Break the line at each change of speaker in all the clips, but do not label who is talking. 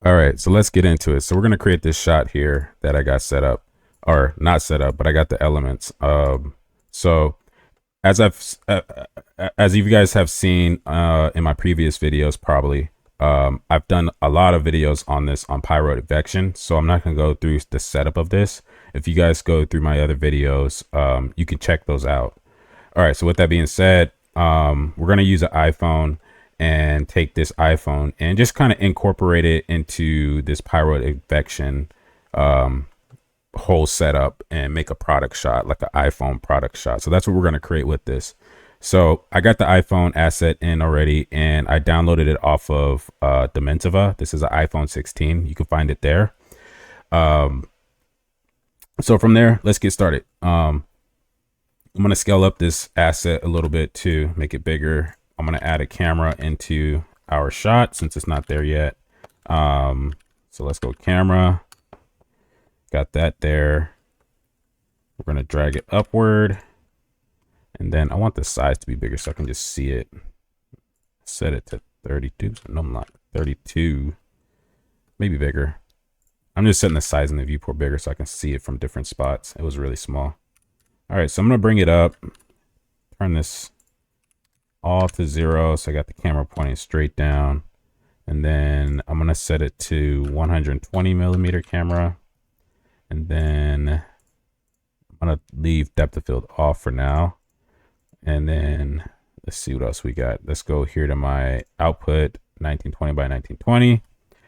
All right, so let's get into it. So we're gonna create this shot here that I got set up, or not set up, but I got the elements. So as as you guys have seen in my previous videos, probably, I've done a lot of videos on this on pyro advection. So I'm not gonna go through the setup of this. If you guys go through my other videos, you can check those out. All right. So with that being said, we're gonna use an iPhone and take this iPhone and just kind of incorporate it into this pyro advection whole setup and make a product shot, like an iPhone product shot. So that's what we're going to create with this. So I got the iPhone asset in already, and I downloaded it off of Dementiva. This is an iPhone 16. You can find it there. So from there, let's get started. I'm going to scale up this asset a little bit to make it bigger. I'm going to add a camera into our shot since it's not there yet. So let's go camera. Got that there. We're going to drag it upward. And then I want the size to be bigger so I can just see it. Set it to 32. No, I'm not. 32. Maybe bigger. I'm just setting the size in the viewport bigger so I can see it from different spots. It was really small. All right, so I'm going to bring it up. Turn this all to 0. So I got the camera pointing straight down. And then I'm going to set it to 120 millimeter camera. And then I'm going to leave depth of field off for now. And then let's see what else we got. Let's go here to my output, 1920 by 1920.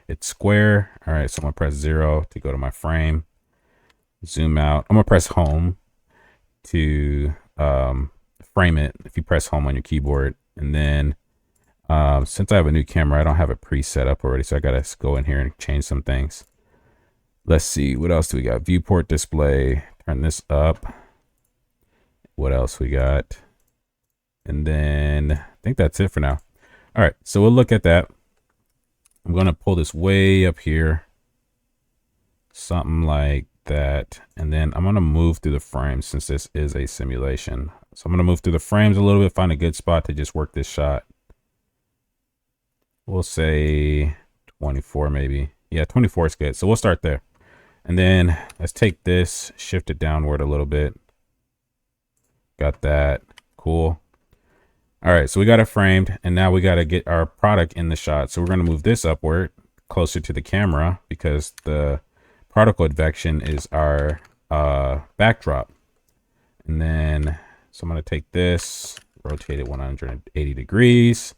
It's square. All right, so I'm going to press 0 to go to my frame. Zoom out. I'm going to press home to frame it if you press home on your keyboard. And then since I have a new camera, I don't have it pre-set up already, so I got to go in here and change some things. Let's see, what else do we got? Viewport display, turn this up. What else we got? And then I think that's it for now. All right, so we'll look at that. I'm going to pull this way up here. Something like that. And then I'm going to move through the frames since this is a simulation. So I'm going to move through the frames a little bit, find a good spot to just work this shot. We'll say 24 maybe. Yeah, 24 is good. So we'll start there. And then let's take this, shift it downward a little bit. Got that. Cool. All right, so we got it framed, and now we got to get our product in the shot. So we're going to move this upward closer to the camera because the particle advection is our backdrop. And then, so I'm going to take this, rotate it 180 degrees.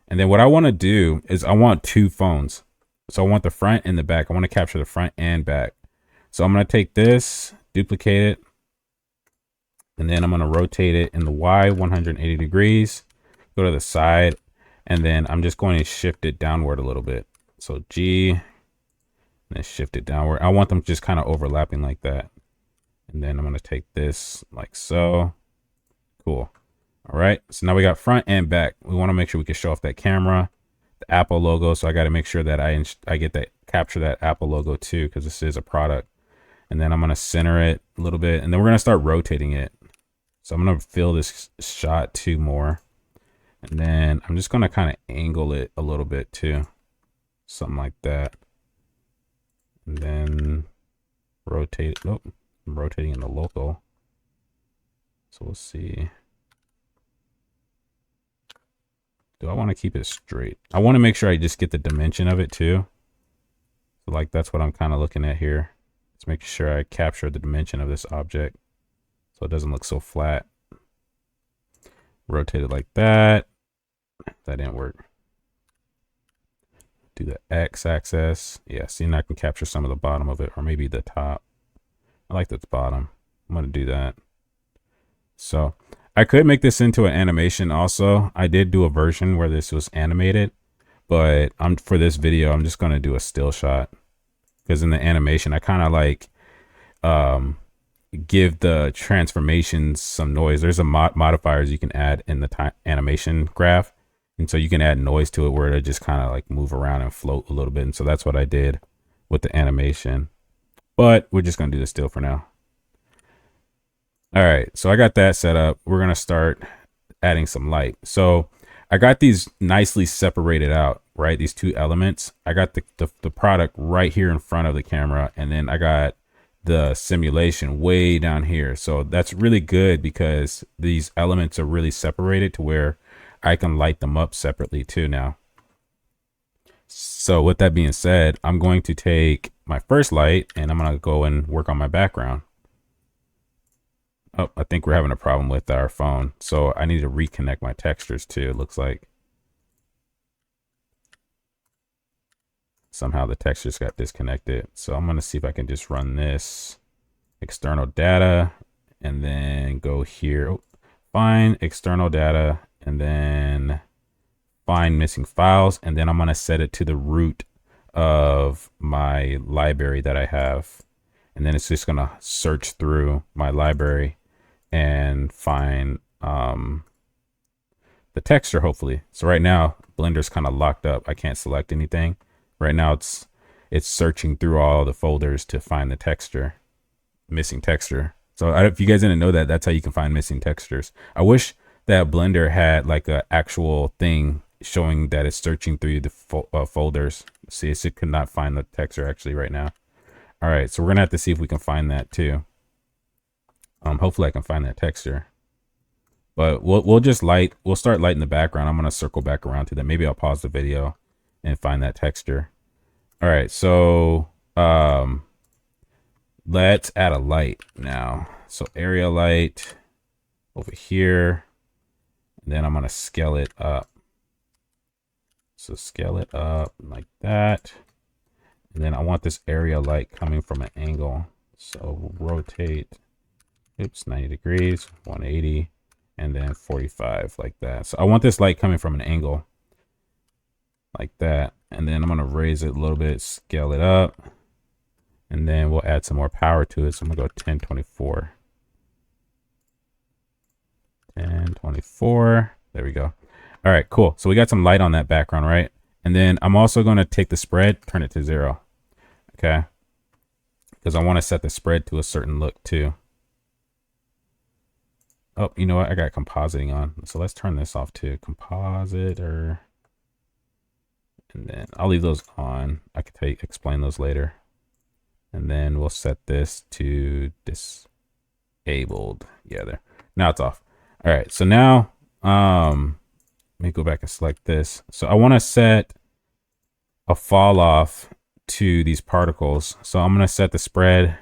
And then what I want to do is I want two phones. So I want the front and the back. I want to capture the front and back. So I'm going to take this, duplicate it, and then I'm going to rotate it in the Y 180 degrees, go to the side, and then I'm just going to shift it downward a little bit. So G, and then shift it downward. I want them just kind of overlapping like that. And then I'm going to take this like so. Cool. All right. So now we got front and back. We want to make sure we can show off that camera, the Apple logo. So I got to make sure that I get that, capture that Apple logo too, because this is a product. And then I'm going to center it a little bit, and then we're going to start rotating it. So I'm going to fill this shot 2 more. And then I'm just going to kind of angle it a little bit too. Something like that. And then rotate. Oh, I'm rotating in the local. So we'll see. Do I want to keep it straight? I want to make sure I just get the dimension of it too. So like that's what I'm kind of looking at here. Let's make sure I capture the dimension of this object so it doesn't look so flat. Rotate it like that. That didn't work. Do the x-axis. Yeah, see, now I can capture some of the bottom of it, or maybe the top. I like the bottom. I'm going to do that. So I could make this into an animation also. I did do a version where this was animated, but for this video, I'm just going to do a still shot. Because in the animation, I kind of like give the transformations some noise. There's a modifiers you can add in the animation graph. And so you can add noise to it where it'll just kind of like move around and float a little bit. And so that's what I did with the animation. But we're just going to do the still for now. All right, so I got that set up. We're going to start adding some light. So I got these nicely separated out, right? These two elements. I got the product right here in front of the camera, and then I got the simulation way down here. So that's really good because these elements are really separated to where I can light them up separately too now. So with that being said, I'm going to take my first light and I'm going to go and work on my background. Oh, I think we're having a problem with our phone. So I need to reconnect my textures too, it looks like. Somehow the textures got disconnected. So I'm going to see if I can just run this external data and then go here. Oh, find external data and then find missing files. And then I'm going to set it to the root of my library that I have. And then it's just going to search through my library and find the texture, hopefully. So right now, Blender's kind of locked up. I can't select anything. Right now, it's searching through all the folders to find the texture, missing texture. So if you guys didn't know that, that's how you can find missing textures. I wish that Blender had like an actual thing showing that it's searching through the folders. See, it could not find the texture actually right now. All right, so we're gonna have to see if we can find that too. Hopefully I can find that texture. But we'll start lighting the background. I'm gonna circle back around to that. Maybe I'll pause the video and find that texture. All right, so let's add a light now. So area light over here, and then I'm gonna scale it up. So scale it up like that. And then I want this area light coming from an angle. So we'll rotate, 90 degrees, 180, and then 45 like that. So I want this light coming from an angle like that. And then I'm going to raise it a little bit, scale it up, and then we'll add some more power to it. So I'm going to go 1024. 1024. There we go. All right, cool. So we got some light on that background, right? And then I'm also going to take the spread, turn it to 0. Okay. Because I want to set the spread to a certain look too. Oh, you know what? I got compositing on. So let's turn this off too. Compositor. And then I'll leave those on. I can explain those later. And then we'll set this to disabled. Yeah, there. Now it's off. All right. So now, let me go back and select this. So I want to set a fall off to these particles. So I'm going to set the spread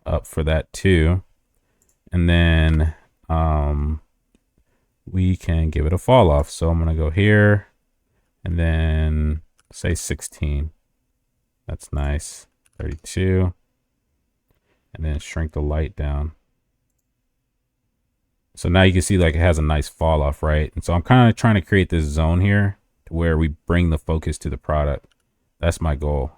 up for that too. And then we can give it a fall off. So I'm going to go here and then say 16. That's nice. 32. And then shrink the light down. So now you can see like it has a nice fall off, right? And so I'm kind of trying to create this zone here to where we bring the focus to the product. That's my goal.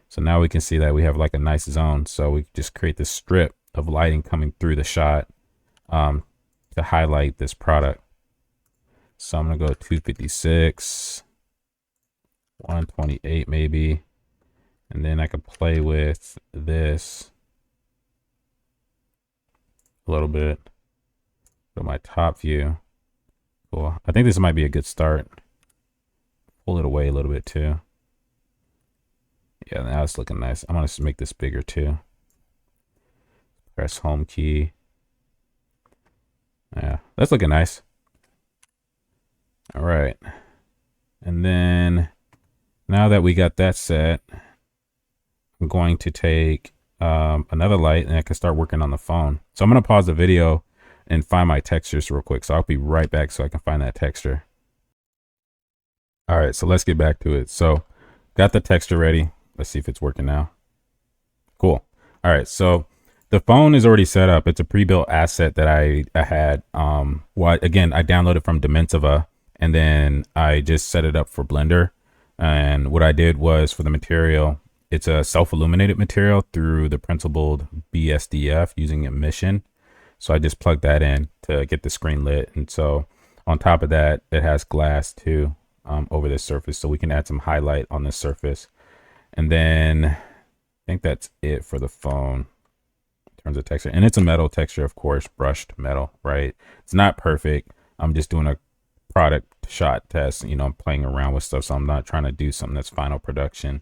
So now we can see that we have like a nice zone. So we just create this strip of lighting coming through the shot to highlight this product. So I'm going to go 256, 128 maybe. And then I can play with this a little bit. Go my top view. Cool. I think this might be a good start. Pull it away a little bit too. Yeah, now it's looking nice. I'm going to make this bigger too. Press home key. Yeah, that's looking nice. All right. And then now that we got that set, I'm going to take another light and I can start working on the phone. So I'm going to pause the video and find my textures real quick. So I'll be right back so I can find that texture. All right, so let's get back to it. So got the texture ready. Let's see if it's working now. Cool. All right, so the phone is already set up. It's a pre-built asset that I had. Again, I downloaded from Dimensiva and then I just set it up for Blender. And what I did was for the material, it's a self-illuminated material through the principled BSDF using emission. So I just plugged that in to get the screen lit. And so on top of that, it has glass too over this surface. So we can add some highlight on this surface. And then I think that's it for the phone in terms of texture. And it's a metal texture, of course, brushed metal, right? It's not perfect. I'm just doing a product shot test. You know, I'm playing around with stuff, so I'm not trying to do something that's final production.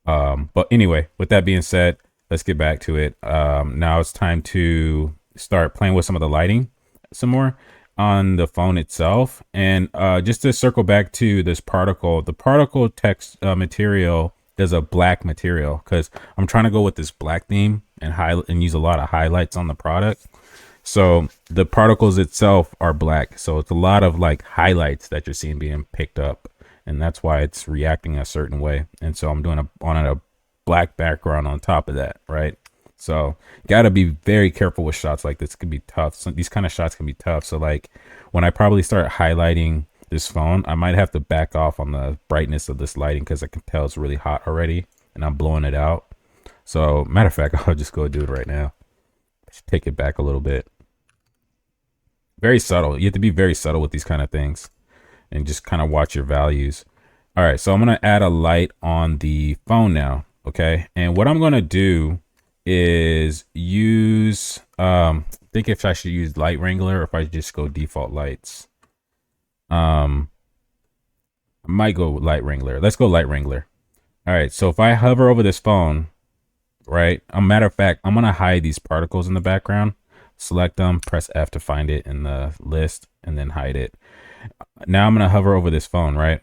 But anyway, with that being said, let's get back to it. Now it's time to start playing with some of the lighting some more on the phone itself. And just to circle back to this particle, the particle text material is a black material because I'm trying to go with this black theme and use a lot of highlights on the product. So the particles itself are black. So it's a lot of like highlights that you're seeing being picked up. And that's why it's reacting a certain way. And so I'm doing on a black background on top of that, right? So got to be very careful with shots like this. It can be tough. These kind of shots can be tough. So like when I probably start highlighting this phone, I might have to back off on the brightness of this lighting because I can tell it's really hot already and I'm blowing it out. So matter of fact, I'll just go do it right now. Just take it back a little bit. Very subtle. You have to be very subtle with these kind of things and just kind of watch your values. All right, so I'm going to add a light on the phone now. Okay, and what I'm going to do is use, think if I should use Light Wrangler or if I just go default lights. I might go Light Wrangler. Let's go Light Wrangler. All right, so if I hover over this phone, right, a matter of fact, I'm going to hide these particles in the background. Select them, press F to find it in the list, and then hide it. Now I'm going to hover over this phone, right?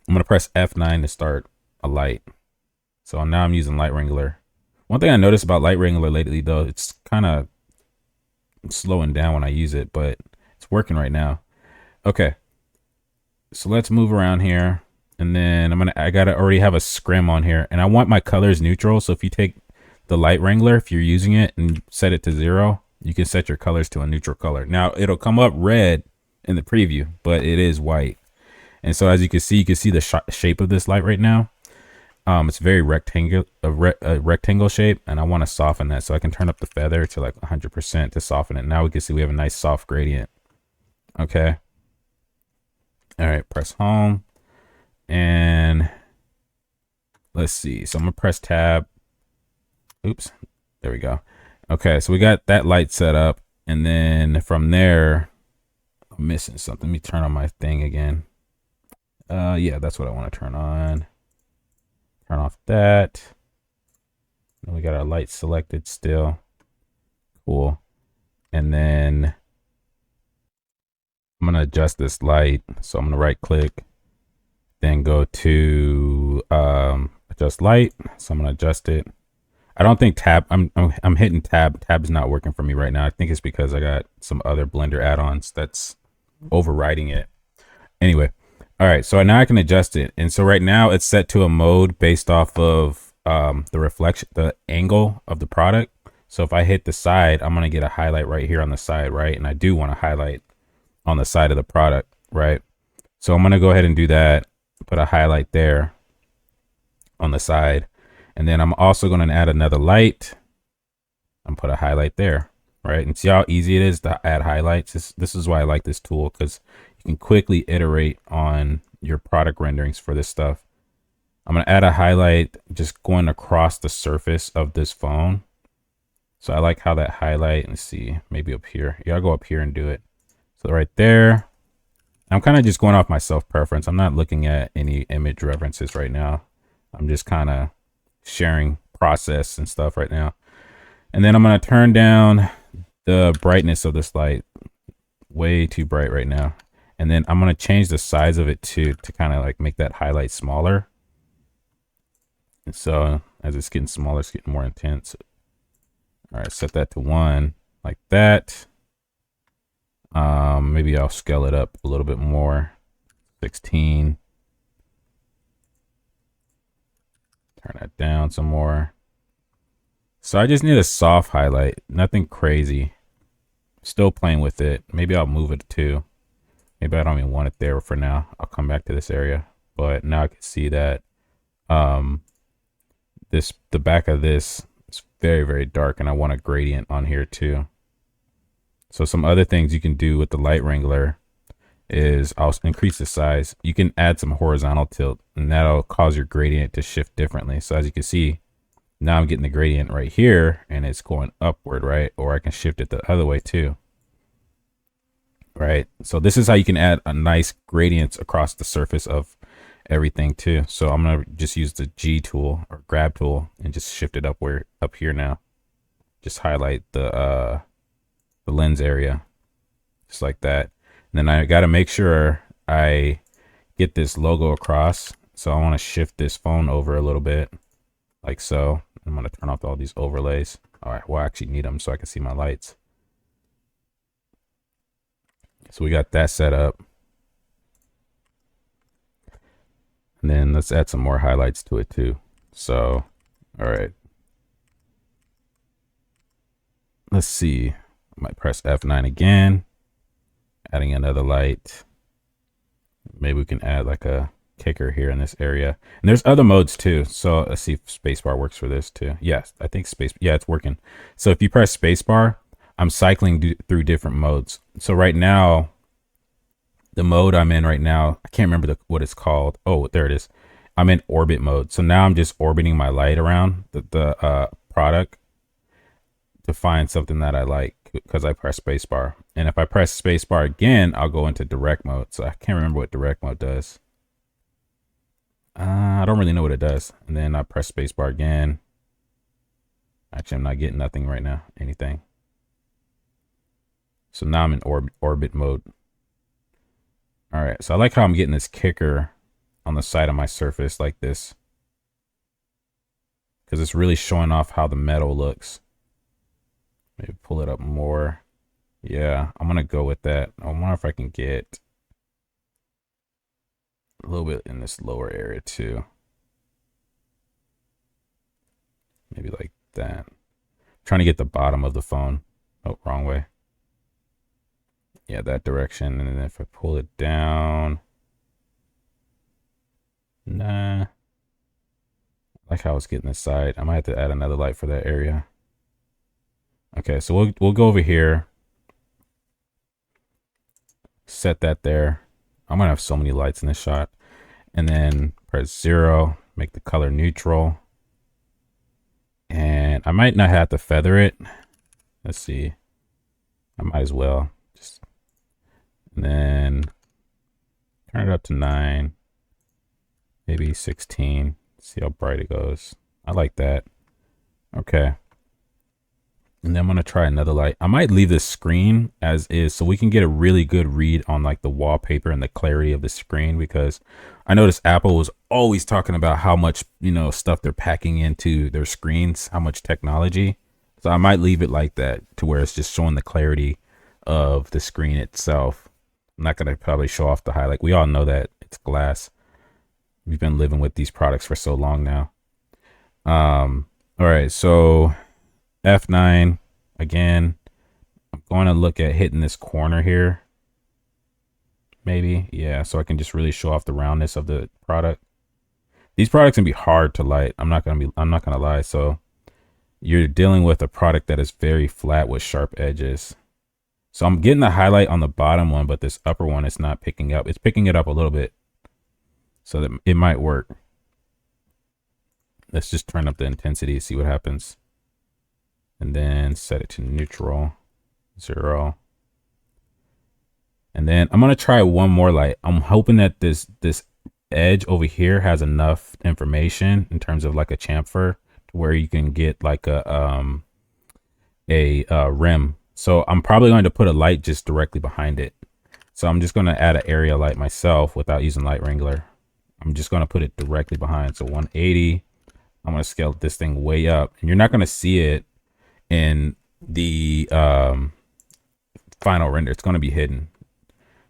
I'm going to press F9 to start a light. So now I'm using Light Wrangler. One thing I noticed about Light Wrangler lately, though, it's kind of slowing down when I use it, but it's working right now. Okay. So let's move around here. And then I gotta already have a scrim on here. And I want my colors neutral. So if you take the Light Wrangler, if you're using it and set it to 0, you can set your colors to a neutral color. Now it'll come up red in the preview, but it is white. And so as you can see the shape of this light right now. It's very rectangle, a rectangle shape, and I want to soften that. So I can turn up the feather to like 100% to soften it. Now we can see we have a nice soft gradient. Okay. All right, press home. And let's see. So I'm gonna press tab. Oops, there we go. Okay, so we got that light set up, and then from there, I'm missing something. Let me turn on my thing again. Yeah, that's what I want to turn on. Turn off that. And we got our light selected still. Cool. And then I'm gonna adjust this light. So I'm gonna right click, then go to adjust light. So I'm gonna adjust it. I don't think tab, I'm hitting tab. Tab is not working for me right now. I think it's because I got some other Blender add-ons that's overriding it. Anyway, all right, so now I can adjust it. And so right now it's set to a mode based off of the reflection, the angle of the product. So if I hit the side, I'm gonna get a highlight right here on the side, right? And I do want to highlight on the side of the product, right? So I'm gonna go ahead and do that, put a highlight there on the side. And then I'm also going to add another light and put a highlight there, right? And see how easy it is to add highlights. This is why I like this tool, because you can quickly iterate on your product renderings for this stuff. I'm going to add a highlight just going across the surface of this phone. So I like how that highlight, let's see, maybe up here. Yeah, I'll go up here and do it. So right there. I'm kind of just going off my self preference. I'm not looking at any image references right now. I'm just kind of sharing process and stuff right now. And then I'm going to turn down the brightness of this light. Way too bright right now. And then I'm going to change the size of it to kind of like make that highlight smaller. And so as it's getting smaller, it's getting more intense. All right, set that to 1 like that. Maybe I'll scale it up a little bit more. 16. Turn that down some more. So I just need a soft highlight, nothing crazy. Still playing with it. Maybe I'll move it too. Maybe I don't even want it there for now. I'll come back to this area. But now I can see that the back of this is very, very dark, and I want a gradient on here too. So some other things you can do with the Light Wrangler is I'll increase the size. You can add some horizontal tilt, and that'll cause your gradient to shift differently. So as you can see, now I'm getting the gradient right here and it's going upward, right? Or I can shift it the other way too. right? So this is how you can add a nice gradients across the surface of everything too. So I'm gonna just use the G tool or grab tool and just shift it up here now. Just highlight the lens area, just like that. And then I gotta make sure I get this logo across. So I want to shift this phone over a little bit, like so. I'm gonna turn off all these overlays. All right, well, I actually need them so I can see my lights. So we got that set up. And then let's add some more highlights to it too. So, all right. Let's see. I might press F9 again, adding another light. Maybe we can add like a kicker here in this area. And there's other modes too. So let's see if spacebar works for this too. Yes, I think yeah, it's working. So if you press spacebar, I'm cycling through different modes. So right now, the mode I'm in right now, I can't remember what it's called. Oh, there it is. I'm in orbit mode. So now I'm just orbiting my light around the product to find something that I like because I press spacebar. And if I press spacebar again, I'll go into direct mode. So I can't remember what direct mode does. I don't really know what it does. And then I press spacebar again. Actually, I'm not getting nothing right now. Anything. So now I'm in orbit mode. All right. So I like how I'm getting this kicker on the side of my surface like this, because it's really showing off how the metal looks. Maybe pull it up more. Yeah, I'm gonna go with that. I wonder if I can get a little bit in this lower area too. Maybe like that. Trying to get the bottom of the phone. Oh, wrong way. Yeah, that direction. And then if I pull it down. Nah. I like how it's getting this side. I might have to add another light for that area. Okay, so we'll go over here. Set that there. I'm gonna have so many lights in this shot. And then press 0, make the color neutral. And I might not have to feather it. Let's see. I might as well. And then turn it up to 9. Maybe 16. See how bright it goes. I like that. Okay. And then I'm going to try another light. I might leave this screen as is so we can get a really good read on like the wallpaper and the clarity of the screen, because I noticed Apple was always talking about how much, stuff they're packing into their screens, how much technology. So I might leave it like that to where it's just showing the clarity of the screen itself. I'm not going to probably show off the highlight. We all know that it's glass. We've been living with these products for so long now. All right, so F9 again. I'm going to look at hitting this corner here. Maybe, yeah, so I can just really show off the roundness of the product. These products can be hard to light. I'm not gonna lie. So you're dealing with a product that is very flat with sharp edges. So I'm getting the highlight on the bottom one, but this upper one is not picking up. It's picking it up a little bit, so that it might work. Let's just turn up the intensity, see what happens. And then set it to neutral, 0. And then I'm going to try one more light. I'm hoping that this edge over here has enough information in terms of like a chamfer to where you can get like a rim. So I'm probably going to put a light just directly behind it. So I'm just going to add an area light myself without using Light Wrangler. I'm just going to put it directly behind. So 180. I'm going to scale this thing way up, and you're not going to see it in the final render. It's going to be hidden.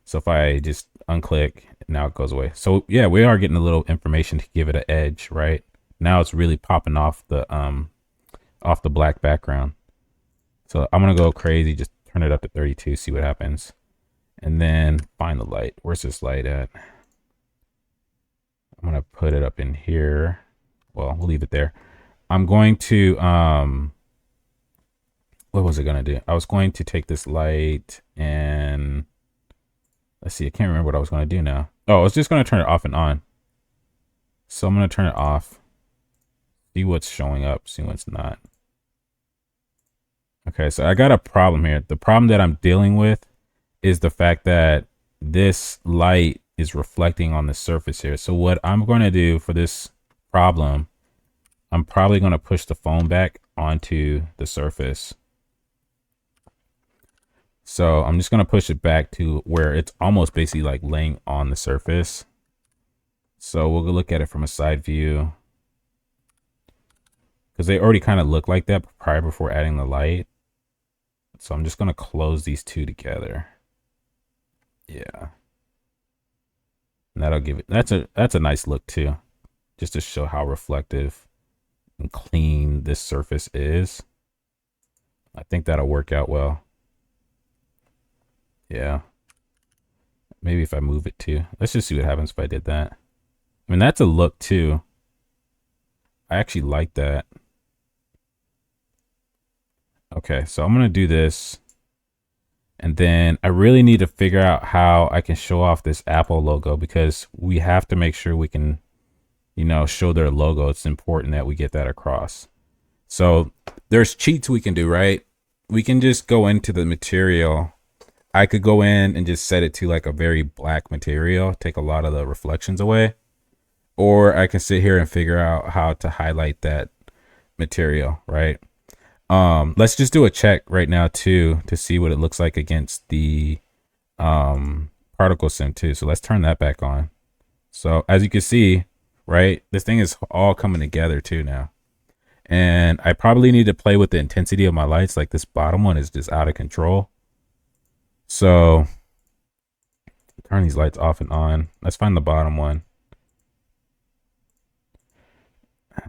So if I just unclick, now it goes away. So yeah, we are getting a little information to give it an edge, right? Now it's really popping off the black background. So I'm gonna go crazy, just turn it up to 32, see what happens. And then find the light. Where's this light at? I'm gonna put it up in here. Well, we'll leave it there. I'm going to what was I gonna do? I was going to take this light and let's see, I can't remember what I was going to do now. Oh, I was just going to turn it off and on. So I'm going to turn it off. See what's showing up, see what's not. Okay, so I got a problem here. The problem that I'm dealing with is the fact that this light is reflecting on the surface here. So what I'm going to do for this problem, I'm probably going to push the phone back onto the surface. So I'm just going to push it back to where it's almost basically like laying on the surface. So we'll look at it from a side view, because they already kind of look like that prior before adding the light. So I'm just going to close these two together. Yeah. And that'll give it, that's a nice look too, just to show how reflective and clean this surface is. I think that'll work out well. Yeah. Maybe if I move it too. Let's just see what happens if I did that. I mean, that's a look too. I actually like that. Okay, so I'm going to do this. And then I really need to figure out how I can show off this Apple logo, because we have to make sure we can, you know, show their logo. It's important that we get that across. So there's cheats we can do, right? We can just go into the material. I could go in and just set it to like a very black material, take a lot of the reflections away. Or I can sit here and figure out how to highlight that material, right? Let's just do a check right now too, to see what it looks like against the particle sim too. So let's turn that back on. So as you can see, right, this thing is all coming together too now. And I probably need to play with the intensity of my lights. Like this bottom one is just out of control. So turn these lights off and on. Let's find the bottom one.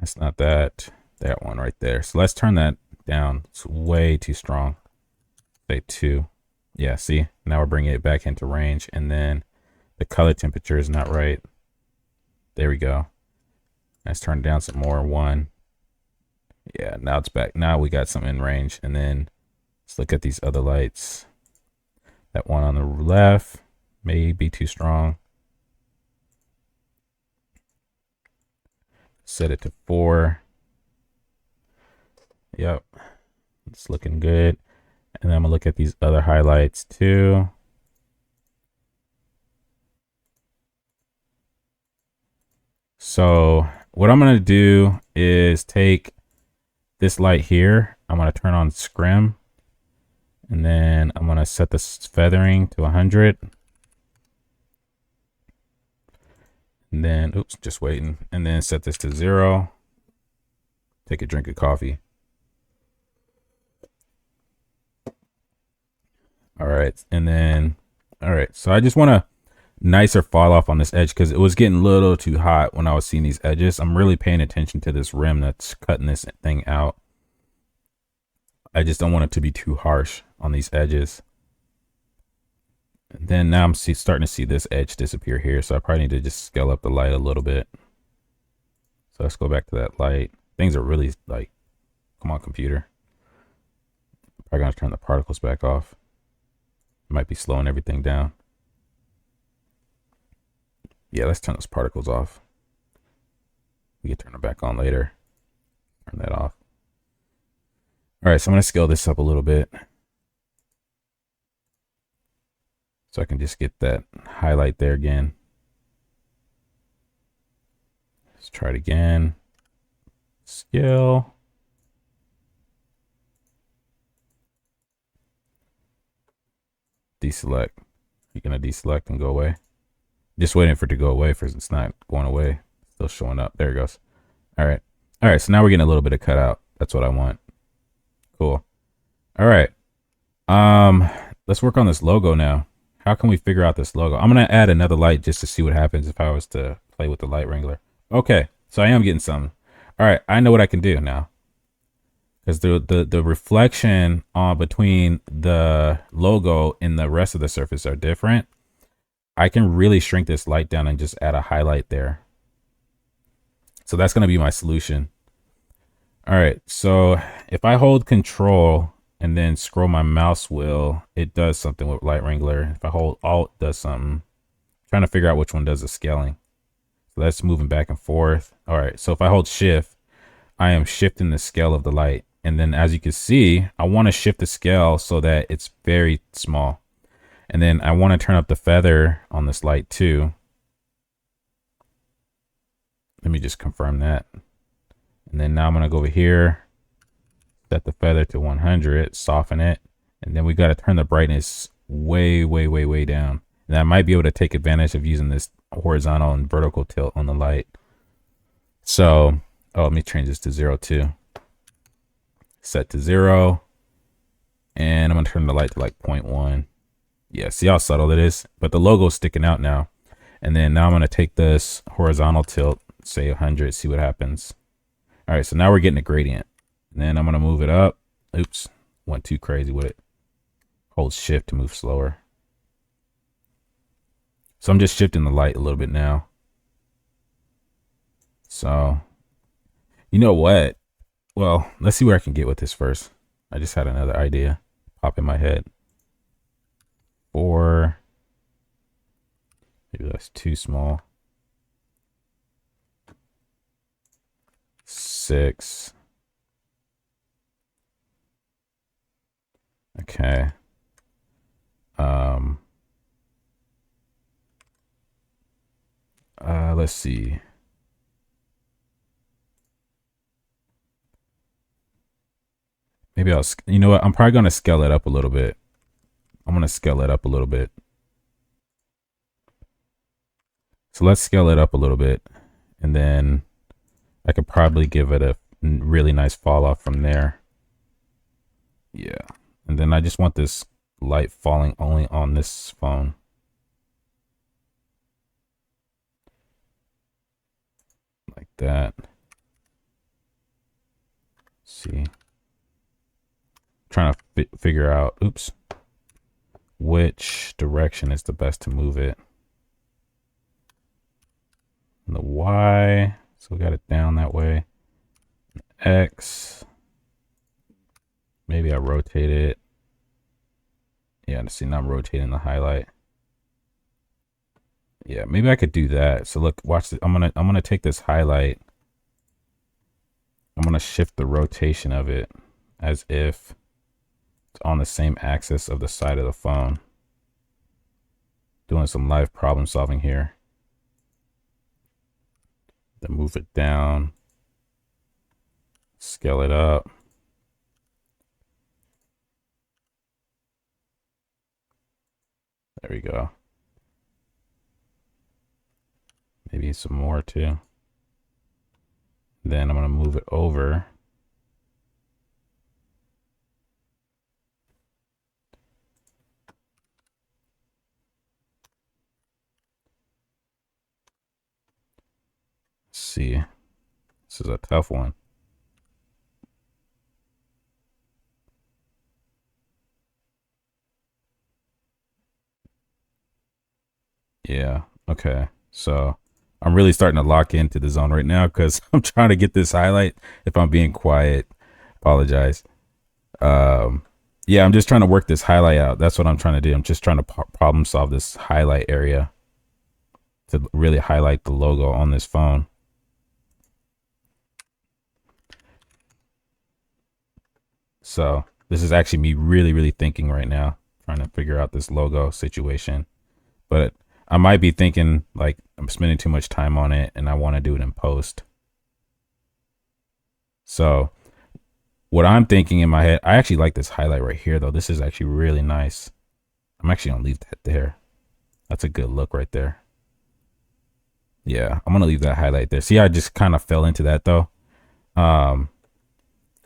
It's not that one right there. So let's turn that down. It's way too strong. Say 2. Yeah, see, now we're bringing it back into range, and then the color temperature is not right. There we go. Let's turn it down some more. 1. Yeah, now it's back. Now we got some in range. And then let's look at these other lights. That one on the left may be too strong. Set it to 4. Yep, it's looking good. And then I'm gonna look at these other highlights too. So what I'm gonna do is take this light here. I'm gonna turn on scrim, and then I'm gonna set the feathering to 100. And then, oops, just waiting. And then set this to 0. Take a drink of coffee. All right. And then, all right. So I just want to nicer fall off on this edge, because it was getting a little too hot when I was seeing these edges. I'm really paying attention to this rim that's cutting this thing out. I just don't want it to be too harsh on these edges. And then now I'm starting to see this edge disappear here. So I probably need to just scale up the light a little bit. So let's go back to that light. Things are really like, come on, computer. Probably gonna turn the particles back off. Might be slowing everything down. Yeah, let's turn those particles off. We can turn them back on later. Turn that off. All right, so I'm gonna scale this up a little bit, so I can just get that highlight there again. Let's try it again. Scale. Deselect. You're gonna deselect and go away. Just waiting for it to go away first. It's not going away. Still showing up. There it goes. All right. All right. So now we're getting a little bit of cutout. That's what I want. Cool. All right. Let's work on this logo now. How can we figure out this logo? I'm gonna add another light just to see what happens if I was to play with the Light Wrangler. Okay. So I am getting some. All right. I know what I can do now, because the reflection on between the logo and the rest of the surface are different. I can really shrink this light down and just add a highlight there. So that's going to be my solution. All right. So if I hold control and then scroll my mouse wheel, it does something with Light Wrangler. If I hold alt, it does something. I'm trying to figure out which one does the scaling. So that's moving back and forth. All right. So if I hold shift, I am shifting the scale of the light. And then as you can see, I want to shift the scale so that it's very small. And then I want to turn up the feather on this light too. Let me just confirm that. And then now I'm going to go over here, set the feather to 100, soften it. And then we got to turn the brightness way, way, way, way down. And I might be able to take advantage of using this horizontal and vertical tilt on the light. So, let me change this to 0 too. Set to 0. And I'm going to turn the light to like 0.1. Yeah, see how subtle it is? But the logo's sticking out now. And then now I'm going to take this horizontal tilt, say 100, see what happens. All right, so now we're getting a gradient. And then I'm going to move it up. Oops, went too crazy with it. Hold shift to move slower. So I'm just shifting the light a little bit now. So, you know what? Well, let's see where I can get with this first. I just had another idea pop in my head. 4. Maybe that's too small. 6. Okay. Let's see. Maybe you know what? I'm probably going to scale it up a little bit. I'm going to scale it up a little bit. So let's scale it up a little bit. And then I could probably give it a really nice fall off from there. Yeah. And then I just want this light falling only on this phone. Like that. See. Trying to figure out, oops, which direction is the best to move it. And the Y, so we got it down that way. X, maybe I rotate it. Yeah, see, now I'm rotating the highlight. Yeah, maybe I could do that. So look, watch this. I'm gonna take this highlight. I'm gonna shift the rotation of it as if it's on the same axis of the side of the phone. Doing some live problem solving here. Then move it down. Scale it up. There we go. Maybe some more too. Then I'm going to move it over. Let's see. This is a tough one. Yeah. Okay. So I'm really starting to lock into the zone right now because I'm trying to get this highlight. If I'm being quiet, apologize. Yeah, I'm just trying to work this highlight out. That's what I'm trying to do. I'm just trying to problem solve this highlight area to really highlight the logo on this phone. So this is actually me really, really thinking right now, trying to figure out this logo situation. But I might be thinking like I'm spending too much time on it and I want to do it in post. So what I'm thinking in my head, I actually like this highlight right here though. This is actually really nice. I'm actually gonna leave that there. That's a good look right there. Yeah, I'm gonna leave that highlight there. See, I just kind of fell into that though.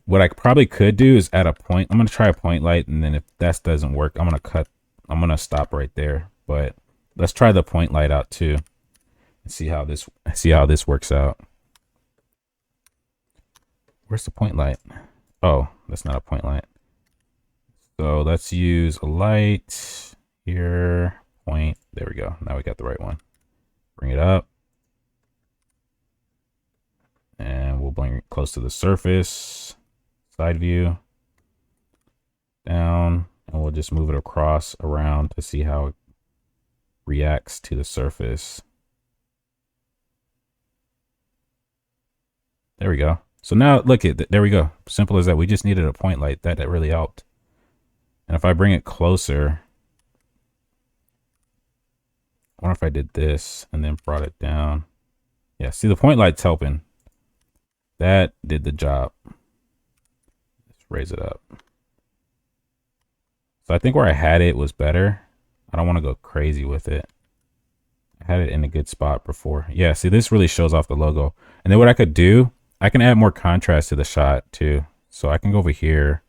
What I probably could do is add a point. I'm gonna try a point light, and then if that doesn't work, I'm gonna stop right there. But let's try the point light out too and see how this works out. Where's the point light? Oh, that's not a point light. So let's use a light here, point. There we go. Now we got the right one. Bring it up. And we'll bring it close to the surface. Side view. Down. And we'll just move it across around to see how it reacts to the surface. There we go. So now look at there we go. Simple as that. We just needed a point light. That really helped. And if I bring it closer, I wonder if I did this and then brought it down. Yeah, see the point light's helping. That did the job. Let's raise it up. So I think where I had it was better. I don't want to go crazy with it. I had it in a good spot before. Yeah, see, this really shows off the logo. And then what I could do, I can add more contrast to the shot too. So I can go over here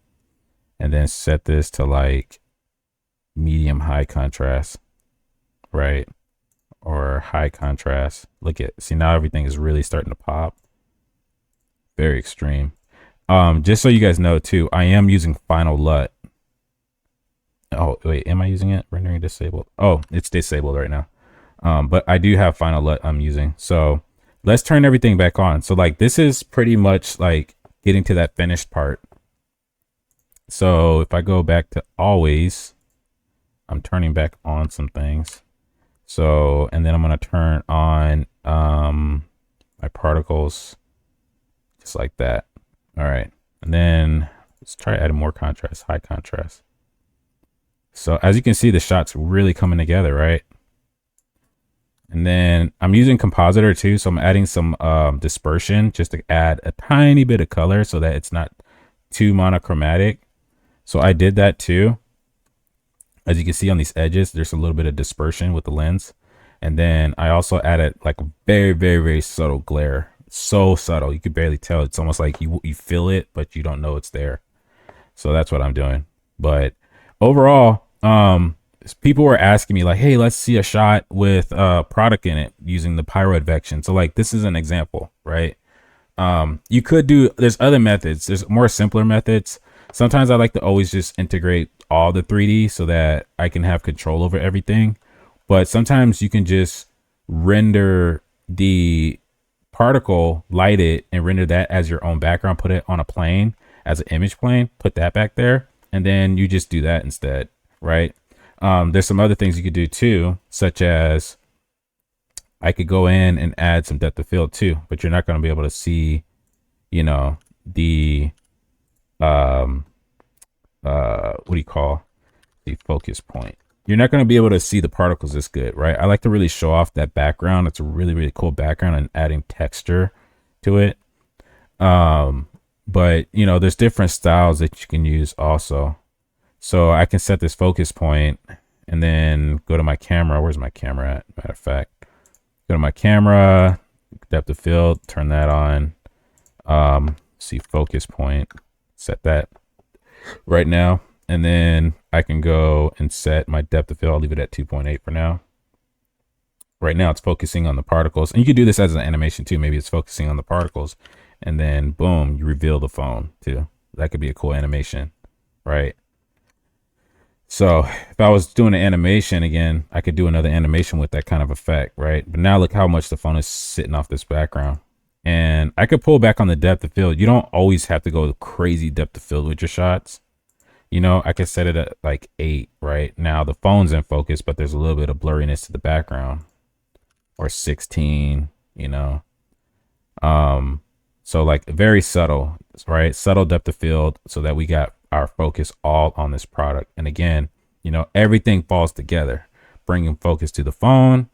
and then set this to like medium high contrast, right? Or high contrast. Look at, see, now everything is really starting to pop. Very extreme. Just so you guys know too, I am using Final LUT. Oh wait, am I using it? Rendering disabled. Oh, it's disabled right now. But I do have Final LUT I'm using. So let's turn everything back on. So like this is pretty much like getting to that finished part. So if I go back to always, I'm turning back on some things. So, and then I'm going to turn on my particles just like that. All right. And then let's try adding more contrast, high contrast. So as you can see, the shot's really coming together, right? And then I'm using compositor too. So I'm adding some dispersion just to add a tiny bit of color so that it's not too monochromatic. So I did that too. As you can see on these edges, there's a little bit of dispersion with the lens. And then I also added like a very, very, very subtle glare. So subtle, you could barely tell. It's almost like you feel it, but you don't know it's there. So that's what I'm doing. But overall, people were asking me like, hey, let's see a shot with product in it using the pyro advection. So like, this is an example, right? You could do, there's other methods. There's more simpler methods. Sometimes I like to always just integrate all the 3D so that I can have control over everything. But sometimes you can just render the particle, light it, and render that as your own background, put it on a plane as an image plane, put that back there, and then you just do that instead, right? There's some other things you could do too, such as I could go in and add some depth of field too, but you're not going to be able to see, you know, the what do you call the focus point? You're not going to be able to see the particles this good, right? I like to really show off that background. It's a really, really cool background and adding texture to it. But you know, there's different styles that you can use also. So I can set this focus point and then go to my camera. Where's my camera at? Matter of fact, go to my camera, depth of field, turn that on. See focus point, set that right now. And then I can go and set my depth of field. I'll leave it at 2.8 for now. Right now it's focusing on the particles. And you could do this as an animation too. Maybe it's focusing on the particles and then boom, you reveal the phone too. That could be a cool animation, right? So if I was doing an animation again, I could do another animation with that kind of effect, right? But now look how much the phone is sitting off this background. And I could pull back on the depth of field. You don't always have to go crazy depth of field with your shots. You know, I could set it at like 8 right now. The phone's in focus, but there's a little bit of blurriness to the background, or 16, you know. So like very subtle, right? Subtle depth of field so that we got our focus all on this product. And again, you know, everything falls together, bringing focus to the phone.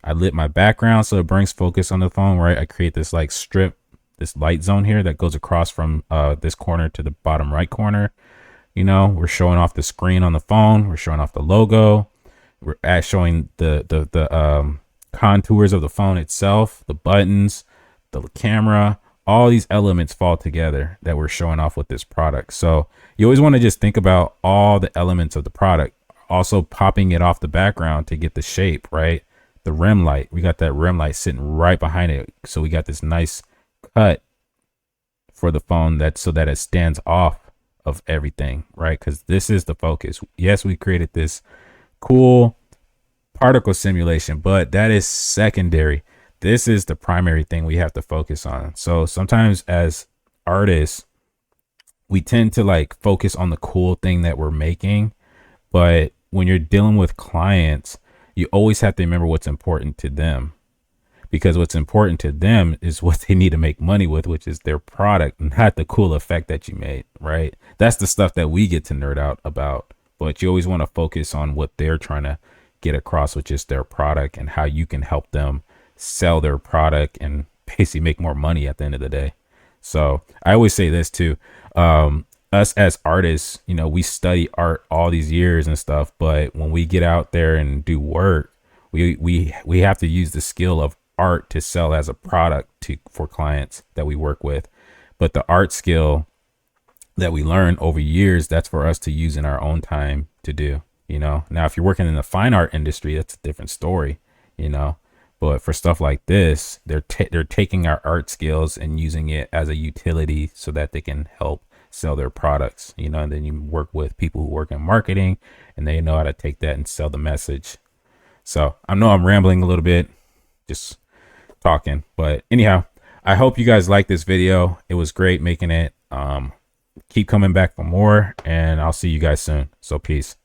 I lit my background so it brings focus on the phone, right? I create this like strip, this light zone here that goes across from this corner to the bottom right corner. You know, we're showing off the screen on the phone. We're showing off the logo. We're showing the contours of the phone itself, the buttons, the camera. All these elements fall together that we're showing off with this product. So you always want to just think about all the elements of the product, also popping it off the background to get the shape, right? The rim light, we got that rim light sitting right behind it. So we got this nice cut for the phone so that it stands off of everything, right? Because this is the focus. Yes, we created this cool particle simulation, but that is secondary. This is the primary thing we have to focus on. So sometimes as artists, we tend to like focus on the cool thing that we're making, but when you're dealing with clients, you always have to remember what's important to them, because what's important to them is what they need to make money with, which is their product, not the cool effect that you made, right? That's the stuff that we get to nerd out about, but you always want to focus on what they're trying to get across with just their product and how you can help them sell their product and basically make more money at the end of the day. So I always say this too. Us as artists, you know, we study art all these years and stuff, but when we get out there and do work, we have to use the skill of art to sell as a product to for clients that we work with. But the art skill that we learn over years, that's for us to use in our own time to do, you know. Now, if you're working in the fine art industry, that's a different story, you know. But for stuff like this, they're taking our art skills and using it as a utility so that they can help sell their products, you know. And then you work with people who work in marketing and they know how to take that and sell the message. So I know I'm rambling a little bit, just talking, but anyhow, I hope you guys like this video. It was great making it. Keep coming back for more, and I'll see you guys soon. So peace.